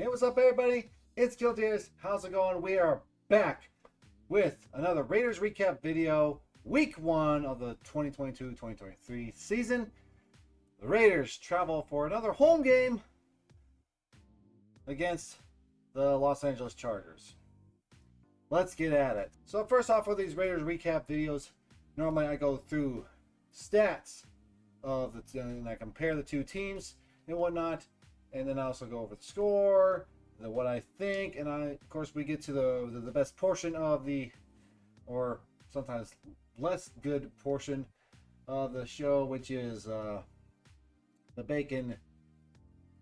Hey, what's up, everybody? It's Kiljaedas. How's it going? We are back with another Raiders recap video. Week 1 of the 2022-2023 season. The Raiders travel for another home game against the Los Angeles Chargers. Let's get at it. So first off, for these Raiders recap videos, normally I go through stats of the and I compare the two teams and whatnot, and then I also go over the score, what I think, and of course we get to the best portion of the, or sometimes less good portion of the show, which is the bacon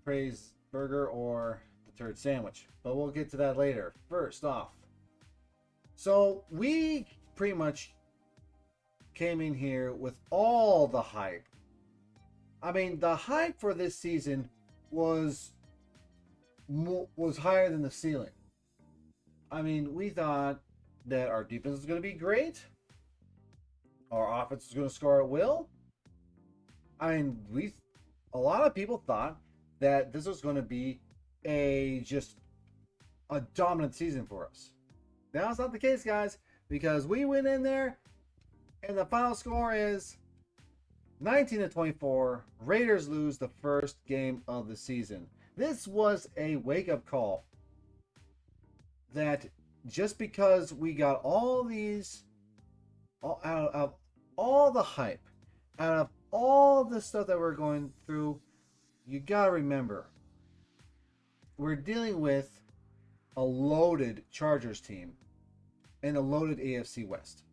praise burger or the turd sandwich. But we'll get to that later. First off, so we pretty much came in here with all the hype. I mean, the hype for this season was higher than the ceiling. I mean, we thought that our defense was going to be great. Our offense was going to score at will. I mean, a lot of people thought that this was going to be just a dominant season for us. Now it's not the case, guys, because we went in there and the final score is 19-24. Raiders lose the first game of the season. This was a wake-up call that just because we got out of all the hype, out of all the stuff that we're going through, you gotta remember, we're dealing with a loaded Chargers team and a loaded AFC West.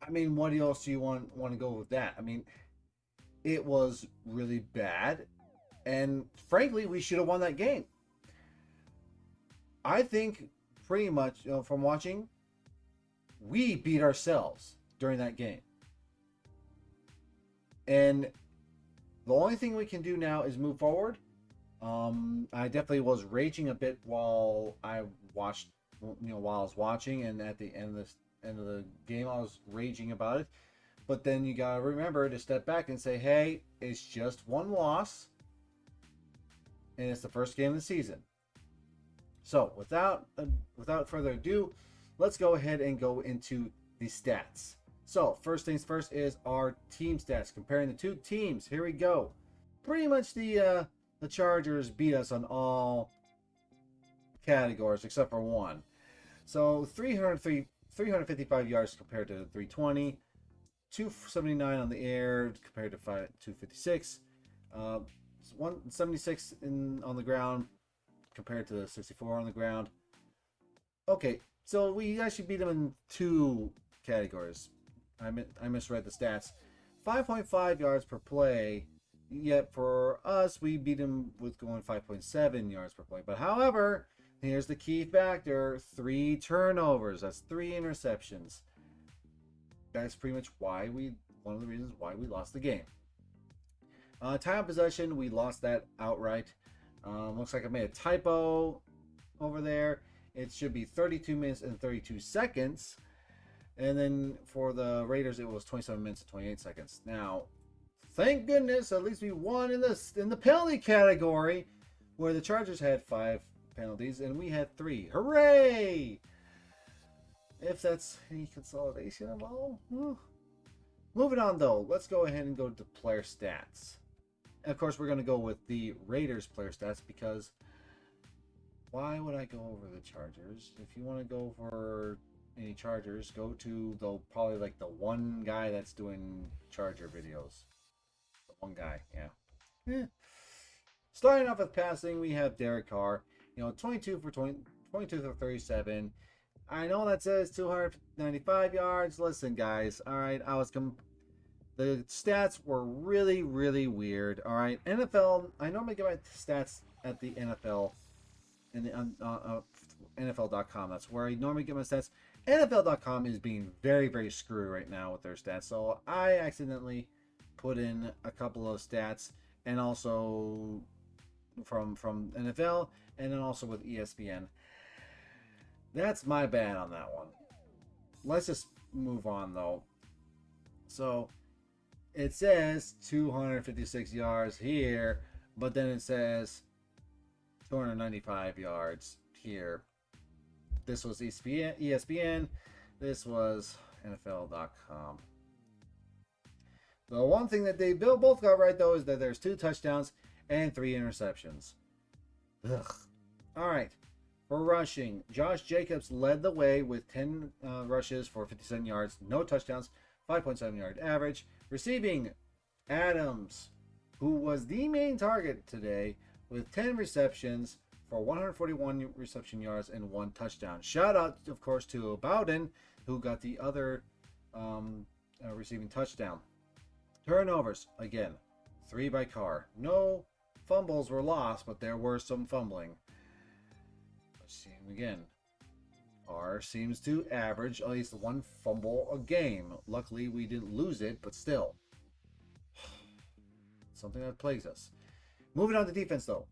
I mean, what else do you want to go with that? I mean, it was really bad, and frankly, we should have won that game. I think pretty much, from watching, we beat ourselves during that game. And the only thing we can do now is move forward. I definitely was raging a bit while I watched, while I was watching, and at the end of the game I was raging about it. But then you gotta remember to step back and say, hey, it's just one loss and it's the first game of the season. So without further ado, let's go ahead and go into the stats. So first things first is our team stats, comparing the two teams. Here we go. Pretty much the Chargers beat us on all categories except for one. So 355 yards compared to 320, 279 on the air compared to 256, 176 on the ground compared to 64 on the ground. Okay, so we actually beat them in two categories. I misread the stats. 5.5 yards per play, yet for us we beat them with going 5.7 yards per play. But however, here's the key factor: 3 turnovers. That's 3 interceptions. That's pretty much one of the reasons why we lost the game. Time of possession, we lost that outright. Looks like I made a typo over there. It should be 32 minutes and 32 seconds. And then for the Raiders, it was 27 minutes and 28 seconds. Now, thank goodness, at least we won in the penalty category, where the Chargers had 5 penalties and we had 3. Hooray! If that's any consolidation at all. Moving on though, let's go ahead and go to player stats. And of course, we're going to go with the Raiders player stats, because why would I go over the Chargers? If you want to go for any Chargers, go to probably like the one guy that's doing Charger videos. The one guy, yeah. Starting off with passing, we have Derek Carr. 22 for 37. I know that says 295 yards. Listen, guys. All right, the stats were really, really weird. All right, NFL. I normally get my stats at the NFL and the NFL.com. That's where I normally get my stats. NFL.com is being very, very screwy right now with their stats. So I accidentally put in a couple of stats, and also from NFL, and then also with ESPN. That's my bad on that one. Let's just move on though. So it says 256 yards here, but then it says 295 yards here. This was ESPN. This was NFL.com. The one thing that they both got right, though, is that there's 2 touchdowns and 3 interceptions. Ugh. All right. For rushing, Josh Jacobs led the way with 10 rushes for 57 yards, no touchdowns, 5.7 yard average. Receiving, Adams, who was the main target today, with 10 receptions for 141 reception yards and 1 touchdown. Shout out, of course, to Bowden, who got the other receiving touchdown. Turnovers, again, 3 by Carr. No fumbles were lost, but there were some fumbling. Let's see again. Carr seems to average at least 1 fumble a game. Luckily, we didn't lose it, but still. Something that plagues us. Moving on to defense, though.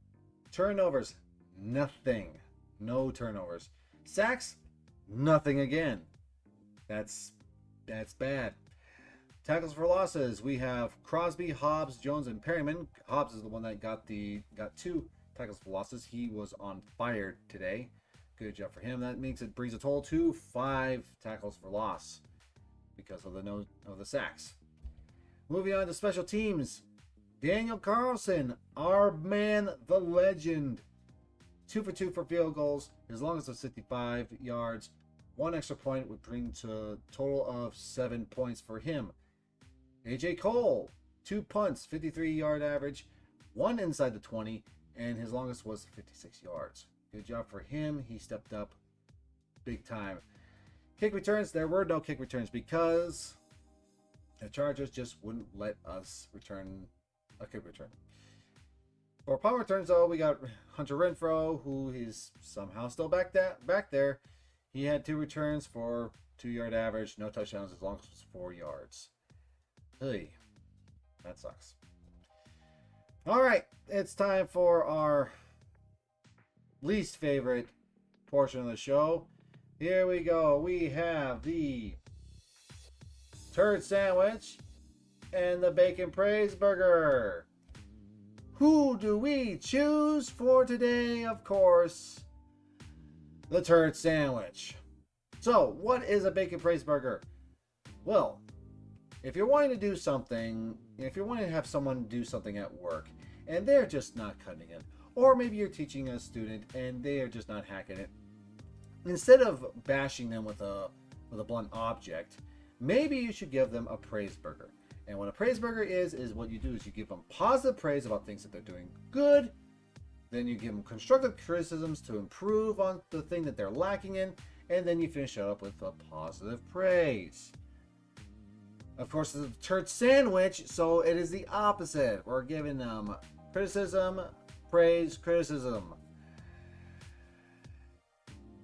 Turnovers, nothing. No turnovers. Sacks, nothing again. That's bad. Tackles for losses, we have Crosby, Hobbs, Jones, and Perryman. Hobbs is the one that got 2 tackles for losses. He was on fire today. Good job for him. That means it brings a total to 5 tackles for loss because of the sacks. Moving on to special teams. Daniel Carlson, our man, the legend. 2 for 2 for field goals, as long as it's 55 yards. 1 extra point would bring to a total of 7 points for him. AJ Cole, 2 punts, 53-yard average, 1 inside the 20, and his longest was 56 yards. Good job for him. He stepped up big time. Kick returns, there were no kick returns because the Chargers just wouldn't let us return a kick return. For punt returns, though, we got Hunter Renfrow, who is somehow still back there. He had 2 returns for 2-yard average, no touchdowns, as long as it was 4 yards. Hey, that sucks. All right, it's time for our least favorite portion of the show. Here we go. We have the turd sandwich and the bacon praise burger. Who do we choose for today? Of course, the turd sandwich. So, what is a bacon praise burger? Well, if you're wanting to do something, if you're wanting to have someone do something at work and they're just not cutting it, or maybe you're teaching a student and they are just not hacking it, instead of bashing them with a blunt object, maybe you should give them a praise burger. And what a praise burger is what you do is you give them positive praise about things that they're doing good. Then you give them constructive criticisms to improve on the thing that they're lacking in. And then you finish it up with a positive praise. Of course, it's a turd sandwich, so it is the opposite. We're giving them criticism, praise, criticism.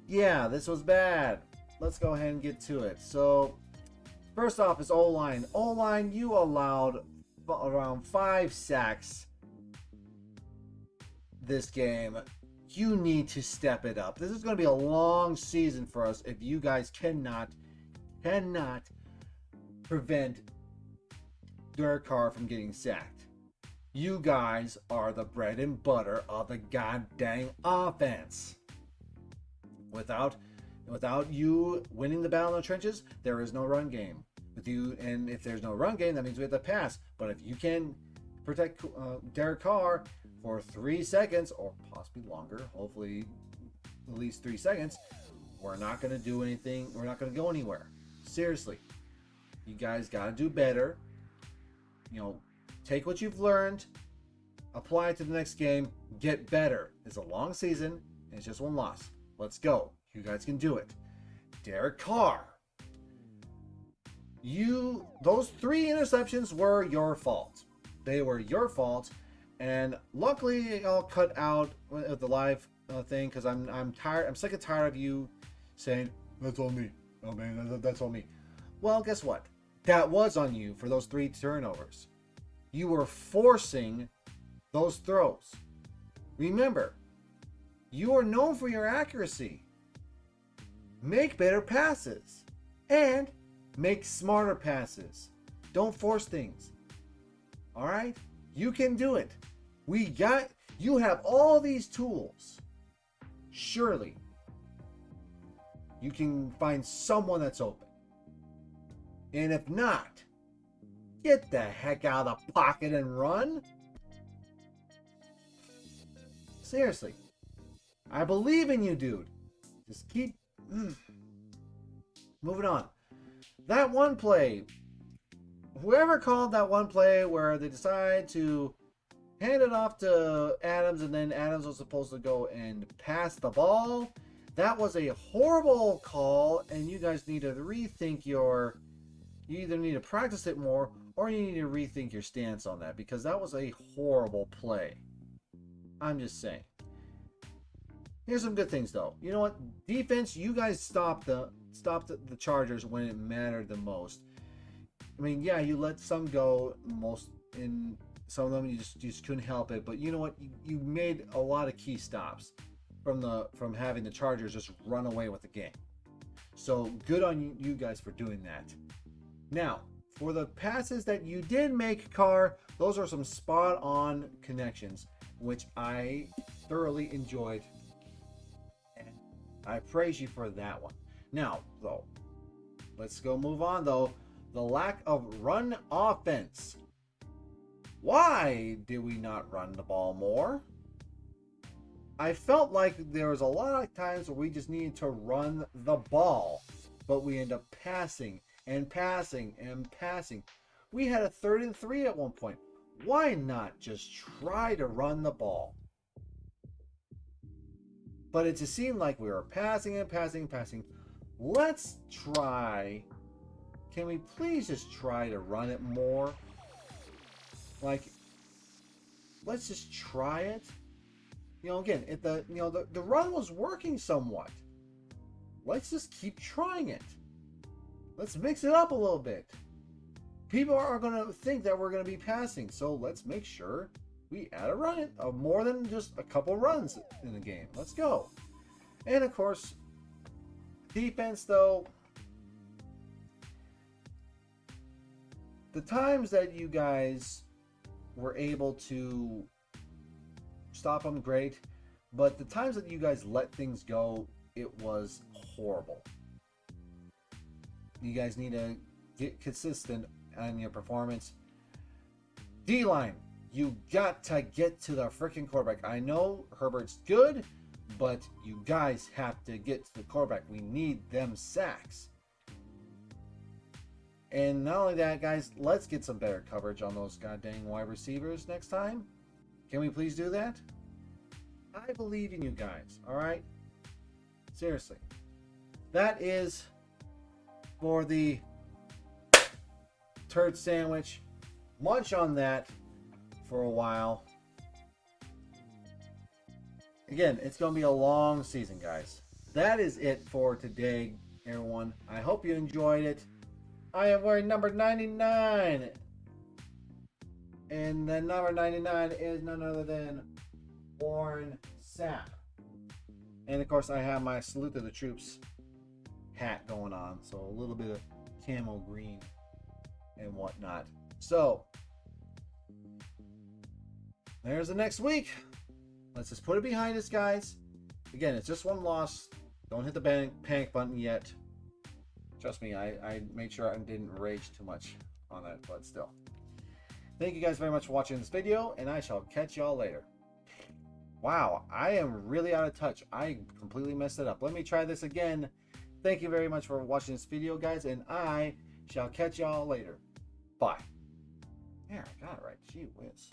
Yeah, this was bad. Let's go ahead and get to it. So, first off is O-line. O-line, you allowed around 5 sacks this game. You need to step it up. This is going to be a long season for us if you guys cannot prevent Derek Carr from getting sacked. You guys are the bread and butter of the goddamn offense. Without you winning the battle in the trenches, there is no run game. And if there's no run game, that means we have to pass. But if you can protect Derek Carr for 3 seconds, or possibly longer, hopefully at least 3 seconds, we're not going to do anything. We're not going to go anywhere. Seriously. You guys got to do better. Take what you've learned, apply it to the next game, get better. It's a long season, and it's just 1 loss. Let's go. You guys can do it. Derek Carr. Those 3 interceptions were your fault. They were your fault, and luckily I'll cut out the live thing because I'm tired. I'm sick and tired of you saying that's on me. Oh man, that's on me. Well, guess what? That was on you for those 3 turnovers. You were forcing those throws. Remember, you are known for your accuracy. Make better passes and make smarter passes. Don't force things. All right? You can do it. You have all these tools. Surely you can find someone that's open. And if not, get the heck out of the pocket and run. Seriously. I believe in you, dude. Just keep moving on. That one play. Whoever called that one play where they decided to hand it off to Adams and then Adams was supposed to go and pass the ball. That was a horrible call, and you guys need to rethink you either need to practice it more or you need to rethink your stance on that, because that was a horrible play. I'm just saying. Here's some good things though. You know what? Defense, you guys stopped the Chargers when it mattered the most. I mean, yeah, you let some go, in some of them you just couldn't help it, but you know what? You made a lot of key stops from having the Chargers just run away with the game. So good on you guys for doing that. Now, for the passes that you did make, Carr, those are some spot on connections, which I thoroughly enjoyed. And I praise you for that one. Now, though, let's go move on, though. The lack of run offense. Why did we not run the ball more? I felt like there was a lot of times where we just needed to run the ball, but we end up passing and passing and passing. We had a 3rd and 3 at one point. Why not just try to run the ball? But it just seemed like we were passing and passing and passing. Let's try. Can we please just try to run it more? Like, let's just try it. You know, again, if the run was working somewhat. Let's just keep trying it. Let's mix it up a little bit. People are going to think that we're going to be passing, so let's make sure we add a run, more than just a couple runs in the game. Let's go. And of course, defense though. The times that you guys were able to stop them, great. But the times that you guys let things go, it was horrible. You guys need to get consistent on your performance. D-line, you got to get to the freaking quarterback. I know Herbert's good, but you guys have to get to the quarterback. We need them sacks. And not only that, guys, let's get some better coverage on those goddamn wide receivers next time. Can we please do that? I believe in you guys, all right? Seriously. That is for the turd sandwich. Munch on that for a while. Again, it's going to be a long season, guys. That is it for today, everyone. I hope you enjoyed it. I am wearing number 99. And the number 99 is none other than Warren Sapp. And of course, I have my Salute to the Troops hat going on. So a little bit of camo green and whatnot. So, there's the next week. Let's just put it behind us, guys. Again, it's just one loss. Don't hit the panic button yet. Trust me, I made sure I didn't rage too much on that, but still. Thank you guys very much for watching this video, and I shall catch y'all later. Wow, I am really out of touch. I completely messed it up. Let me try this again. Thank you very much for watching this video, guys, and I shall catch y'all later. Bye. Yeah, I got it right. Gee whiz.